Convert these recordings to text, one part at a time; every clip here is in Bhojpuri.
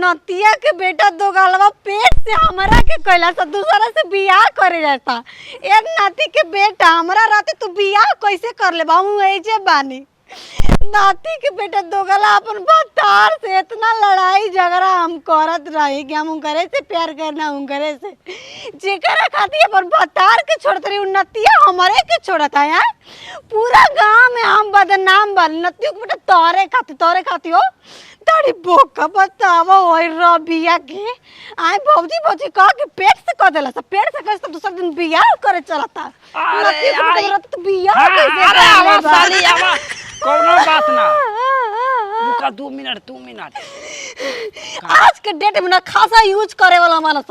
नतिया के बेटा दो गालवा पेट से हमरा के कैला से दूसरा से बियाह करे जाता। एक नाती के बेटा हमरा रहते तू बियाह कैसे कर ले बाबू ऐजे बानी। नाती के बेटा दो गला अपन बतार से इतना लड़ाई झगड़ा हम करत रही कि हम करे से प्यार करना हम करे से जेकरा खातिर अपन बतार के छोड़त रही नतिया हमारे के छोड़त है यार। पूरा गांव में हम बदनाम बन नतियों के बेटा तोरे खाती हो तारी बोका बतावा ओए रबिया के आए भौजी कह के पेट से कह देला सब पेट से कैसे दूसरा दिन बियाह करे चलता। अरे तो बियाह कैसे आवा साली आवा कोनो बात ना रुका 2 मिनट आज के डेट में ना खासा यूज करे वाला मानस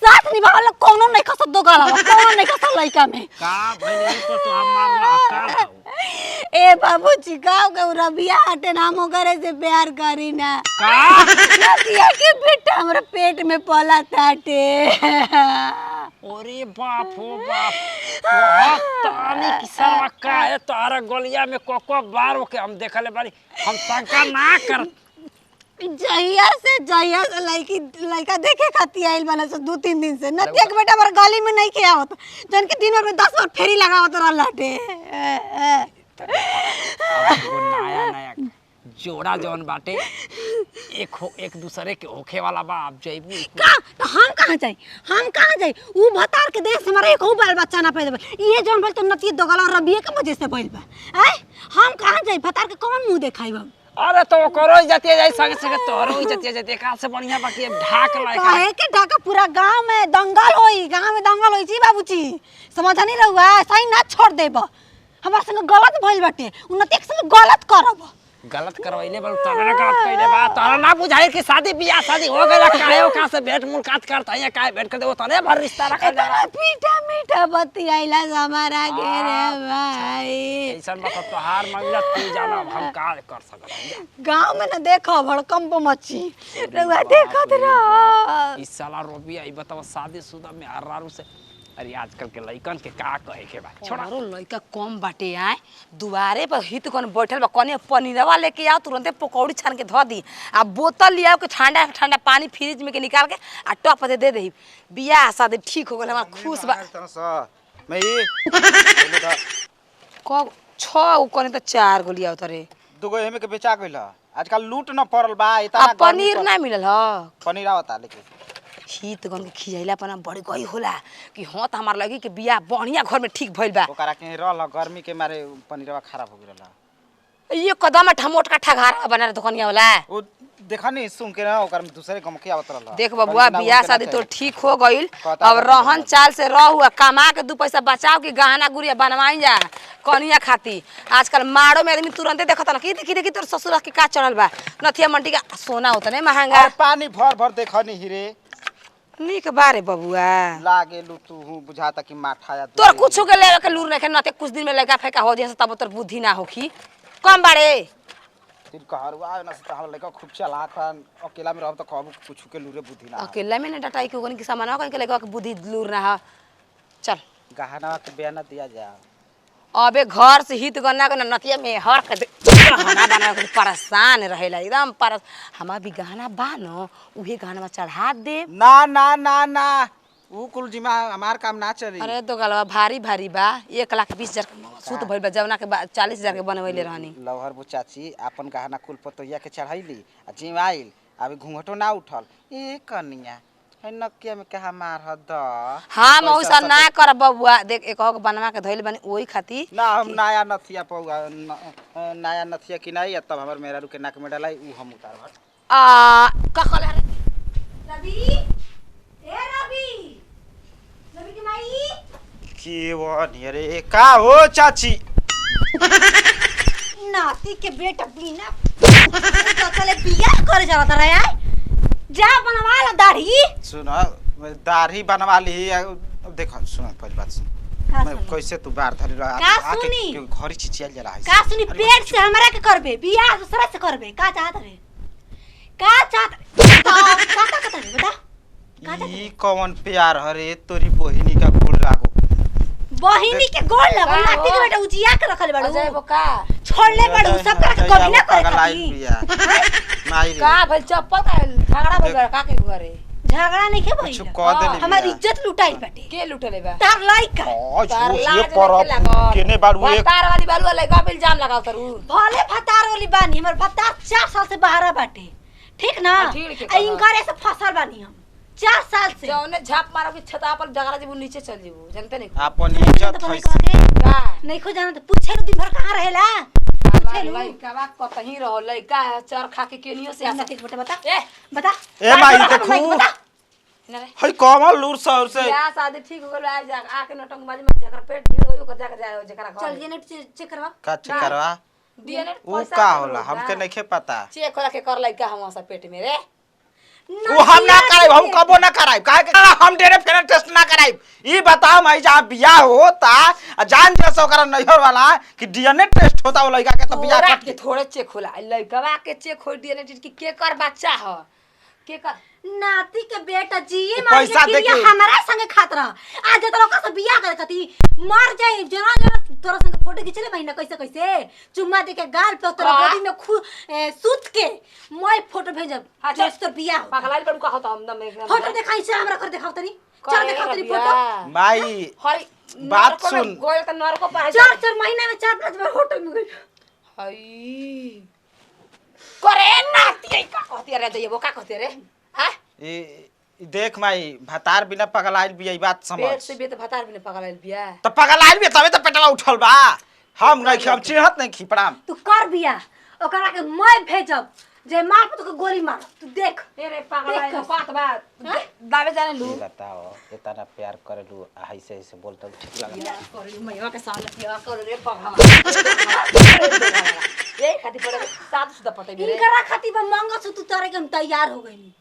साथ निभावला कोनो नहीं खसत दो गाला कोनो नहीं खसत लइका में का भइले तो हम मारला का ए बाबूजी गाँव के रबिया हटे नामो करे से प्यार करी ना का नतिया के बेटा हमरा पेट में पला ताटे। ओरे बाप हो बाप बहुत तानी किसरवा का है तारा गलिया में कोको बार के हम देखले बारी हम शंका ना कर जहिया से लड़का देखे खाती आइल बना से 2-3 दिन से नतिया के बेटा हमारे गली में नहीं किया होता जन के दिन भर में 10 बार फेरी लगावत रहलाटे। नया जोड़ा जौन बाटे एक दूसरे के होखे वाला बा आप जइबू का तो हम कहां जाई ऊ भतार के देश हमारा एक बाल बच्चा ना पैदा ये जौन बोल तो नतिया दोगला रबिया के वजह से भइल बा हैं हम कहां जाई भतार के कौन मुंह देखाइब हम। अरे तो करो जाती जाई संगे तोरो जाती का से बढ़िया बाकी ढाक लायक काहे के ढाका पूरा गांव में दंगल होई जी बाबूजी समझ नहीं रहुआ सही ना छोड़ देब हमार संग गलत भइल बाटे उन्नति के संग गलत करवइले बल तोरा ना गलत कइले बा तोरा ना बुझाई कि शादी हो गइला काहे ओका से भेंट मुलाकात करता है काहे भेंट कर देबो तने भर रिश्ता रखल जाला मीठा बतियाइला हमारा के रे भाई ऐसन बात तो हार मांगला तू जाना हम का कर सकत गांव में ना देखो भड़कंप मची रउआ देखत रह इस साला रोबी आई बताओ शादीशुदा में हरारू से अरे आजकल के लइकन के का कहे के बा छोड़ा लइका कम बाटे आए दुआरे पर हित कोन बैठल बा कोने पनीरवा लेके आओ तुरंते पकौड़ी छान के धो दी आ बोतल लिया के ठंडा पानी फ्रिज में के निकाल के आ टप दे दे बियाह शादी ठीक हो गेल हमरा खुश बा मैं को 6 कोने तो 4 गो लिया तरे दुगो एमे के बेचा गइल आजकल लूट न पड़ल बा इतना पनीर ना मिलल ह पनीर आवता लेके हित गन के खियाइला पना बड़ी गई होला कि हां त हमार लगी कि बियाह बढ़िया घर में ठीक भइल बा ओकरा के रहल गर्मी के मारे पनीरवा खराब हो गेल ये कदम ठमोट का ठगार बना दुकानिया वाला ओ देखनी सुन के ना ओकर में दूसरे गम के आवत रहल देख बबुआ बियाह शादी तो ठीक हो गइल अब रहन चाल से रहू कमा के 2 पैसा बचाओ कि गहना गुड़िया बनवाई जा कनिया खाती आजकल मारो में आदमी तुरंते देखत ना कि देखी तोर ससुर के का चढ़ल बा नथिया मंटी का सोना होता नहीं महंगा पानी भर देखनी हिरे निक बारे बबुआ लागे लू तू बुझाता कि माठाया तोर कुछ के लेवे के लूर नहीं नते कुछ दिन में लगा फेंका हो जैसे तब तोर बुद्धि ना होखी कम बारे तीन कहरवा ना से हम लइका खूब चलाक अकेला में रहब त कहब कुछ के लूरे बुद्धि ना अकेला में ना डटाई के ओकन के सामान के लगा के बुद्धि लूर ना है चल गहना के बयान दिया जा अबे घर से हित गन्ना के नतिया में हर के गहना बना के परेशान रहेला एकदम पर हमार भी गहना बानो उहे गहना में चढ़ा दे ना ऊ कुल जिमा हमार काम ना चली अरे तो गलवा भारी बा 1,20,000 के सूत भइल बा जवना के 40,000 के बनवैले रहनी लवहर बु चाची अपन गहना कुल पतोइया के चढ़ाइली आ जिमाइल अभी घूंघटो ना उठल ए कनिया है नकिया में कहा मार ह द हां मौसा ना कर बबुआ देख एक हो बनवा के धइल बनी ओई खाती ना हम नया नथिया पौगा नया नथिया किनाई तब हमर मेरा रुके नाक में डलाई ऊ हम उतार का कहले रवि ए रवि के माई की वो रे का हो चाची नाती के बेटा बिना तो चले बियाह करे जात रहा है जा बनवा ला दाढ़ी सुन दाढ़ी बनवा ली देखो सुन पहली बात सुन मैं कैसे तू बार धरी रहा का सुनी घरी चिचियल जला है का सुनी पेट से हमरा के करबे बियाह दूसरा से करबे का चाहत रे बता ई कौन प्यार हरे तोरी बहिनी का गोल लागो बहिनी के गोल लागो नाती के बेटा उजिया के रखले बाड़ू अजय बोका छोड़ले बाड़ू सब कर के कभी ना करे माई रे का भइल चप्पल का झगड़ा भइल बा का के घरे झगड़ा नहीं के भइल कुछ कह देली हमार इज्जत लुटाई बाटे के लुटले बा तार लइका तार ये लाज पर नहीं लागल। केने बारू एक तार वाली बालू लइका पे इल्जाम लगाव तरू भले फतार वाली बानी हमर फतार 4 साल से बाहर बाटे ठीक ना ठीक के आ इनकर ऐसे फसल बानी हम 4 साल से जौने झाप मारो कि छता पर झगड़ा जीबू नीचे चल जीबू जानते नहीं अपन इज्जत है का नहीं खो जाना तो पूछे दिन भर कहां रहेला पूछे लो लइका बा कतही रहो लइका चर खा के केनियो से हमरा के बता ए बता ए माई देखू ना रे हई कमल लूर सौर से या शादी ठीक हो गेल आज आके नटंगबाजी में जकर पेट ढेर होई ओकर जाके जाए जकरा घर चल जेनेट चेक करवा का चेक करवा डीएनए ऊ का होला हमके नइखे पता चेक होला के कर लइका हम सा पेट में रे ऊ हम ना कराई हम कबो ना कराई काहे के हम डेरे फेर टेस्ट ना कराई ई बताओ माई जहां बियाह होता आ जान जैसे ओकरा नैहर वाला कि डीएनए टेस्ट होता ओ लड़का के तो बियाह तोरा कर के थोड़े चेक होला लइकवा के चेक हो डीएनए की के कर बच्चा ह के कर नाती के बेटा जिए तो मार पैसा के दे के- हमारा संगे खात रह आज तोरा का से बियाह करे कती मर जाए जना जना तोरा संगे फोटो खिंचले महीना कैसे कैसे चुम्मा दे के गाल पे तोरा का? बॉडी में सूत के मैं फोटो भेजब अच्छा। जब तोर बियाह हो। पगलाइल बड़ू का होता हम दम में फोटो दिखाई से हमरा कर दिखाव तनी चल दिखाव तनी फोटो माई हई बात सुन। गोल त नरको पाए 4 महीना में 4-5 बार होटल में गई हई करे नाती का कहती रे जइबो का कहती रे हां ई देख माई भतार बिना पगलाइल बिया ई बात समझ पेट से भी तो भतार भी पगलाइल बिया तो पगलाइल बिया तबे तो पेटवा उठल बा हम नहीं हम चिढ़त नहीं खिपड़ाम तू कर बियाह ओकरा के मैं भेजब जे मार पे तो गोली मार तू देख ए रे पगलाइल देख। बात बात दावे जाने लू बताओ इतना प्यार करलू ऐसे ऐसे बोलता ठीक लगा करे मैया के सामने पिया कर रे पगला ए खाती पड़े साथ सुदा पटे भी रे इनकरा खातिर बा मांगा से तू तारे के हम तैयार हो गइनी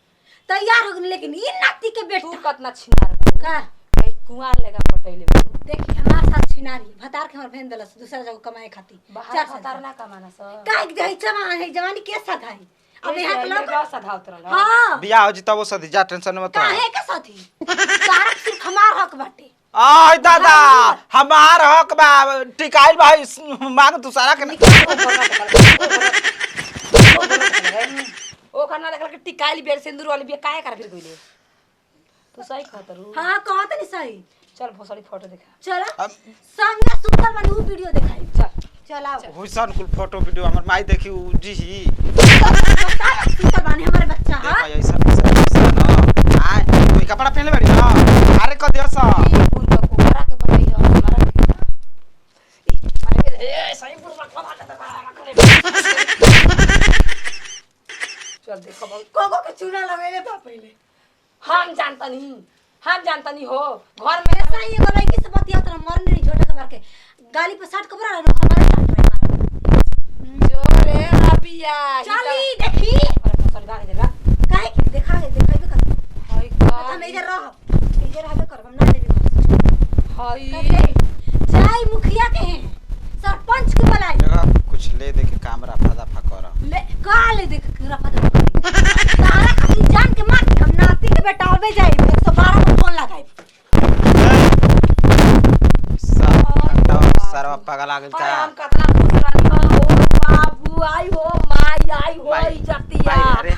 तैयार हो गइनी लेकिन ई नाती के तू बेटा कतना छिनार बा का कई कुंवार लेगा पटैले बाबू देखी हमार साथ छिनारी भतार के हमर भेन देलस दूसरा जगह कमाए खातिर बाहर भतार ना कमाना स काहे के जही जवान है जवानी के साथ है अब यहाँ के लोग गाँव सधा उतरल हां बियाह हो जी तब वो सदी जा टेंशन मत काहे के साथी तारक सिर्फ हमार हक बाटे आय दादा हमार हक बा टिकाइल भाई मांग दूसरा के ओ खाना देखल के टिकाइल बेर सिंदूर वाली बिया काहे कर फिर गइले तू सही कहतरू हां कहत नहीं सही चल भोसड़ी फोटो दिखा चलो संगे सुंदर बनू वीडियो दिखाई चल चल आओ हुसन कुल फोटो वीडियो हमर माई देखी उ जी ही सुंदर बने हमारे बच्चा देखो हां ऐसा ऐसा न आय कोई कपड़ा पहनले बाड़ी न अरे क दियो सा ई फूल का कोकरा के बताई हो हमारा के अरे ए सही फूल चल देखो कोको के चूना लगेले बा पहले हम जानता नहीं हो घर में ऐसा ही एगो लड़की से बतिया तो मरने नहीं झोटा के मार के गाली पे साट कबरा हमारे साथ में मारा जो रे रबिया चली देखी अरे चल गाड़ी देगा काहे की देखाइबे कर हाय हम इधर रहबे कर हम ना देबे हाय जाई मुखिया के हैं सरपंच के बुलाई जगह कुछ ले दे के कैमरा फादा फकर ले का ले देख के रफा दे तारा खातिर जान के मार के हम नाती के बेटा आवे जाई 112 में फोन लगाई सरवा पगल आ गेल अरे का हम कतना खुश रहनी हो बाबू आई हो माई आई हो माई, इज्जतिया माई, अरे।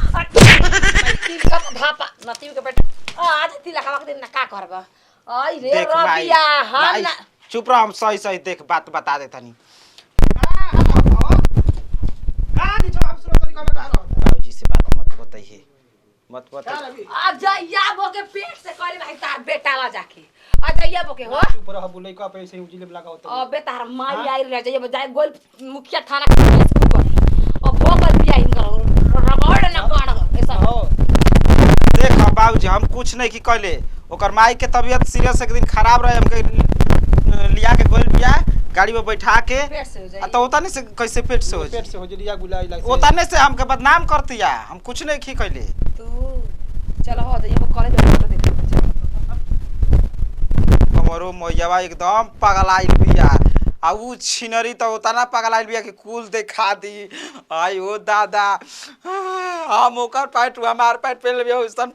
तिल का धापा नतीव के बेटा आज तिल का दिन ना का करबा आई रे देख माई रबिया हम माई, ना चुप रह हम सही सही देख बात बता दे तनी बाबूजी से बात मत बताइए मत बता अजैया बो के पेट से करे भाई तार बेटा ला जाके अजैया बो के हो चुप रह बुलै का पैसे उजिले लगाओ तो अबे तार माई आई रे अजैया बो जाए गोल मुखिया थाना के केस को करी अब भोगल बिया इनकर रगड़ ना काढ़ ऐसा हो देख बाबूजी हम कुछ नहीं की कहले ओकर माई के तबीयत सीरियस एक दिन खराब रहे हमके लिया के गोल बिया गाड़ी में बैठा के पेट से हो जाए तो उतने से कैसे पेट से हो पेट से हो जलिया गुलाई लाई उतने से हमके बदनाम करतिया हम कुछ नहीं की कहले तू चलो हो जाइए वो कॉलेज में फोटो देख हमरो मैयावा एकदम पगलाइल बिया आ उ छिनरी तो उतना पगलाइल बिया कि कुल देखा दी आई ओ दादा हम ओकर पैट हमार पैट पे लेबे उसन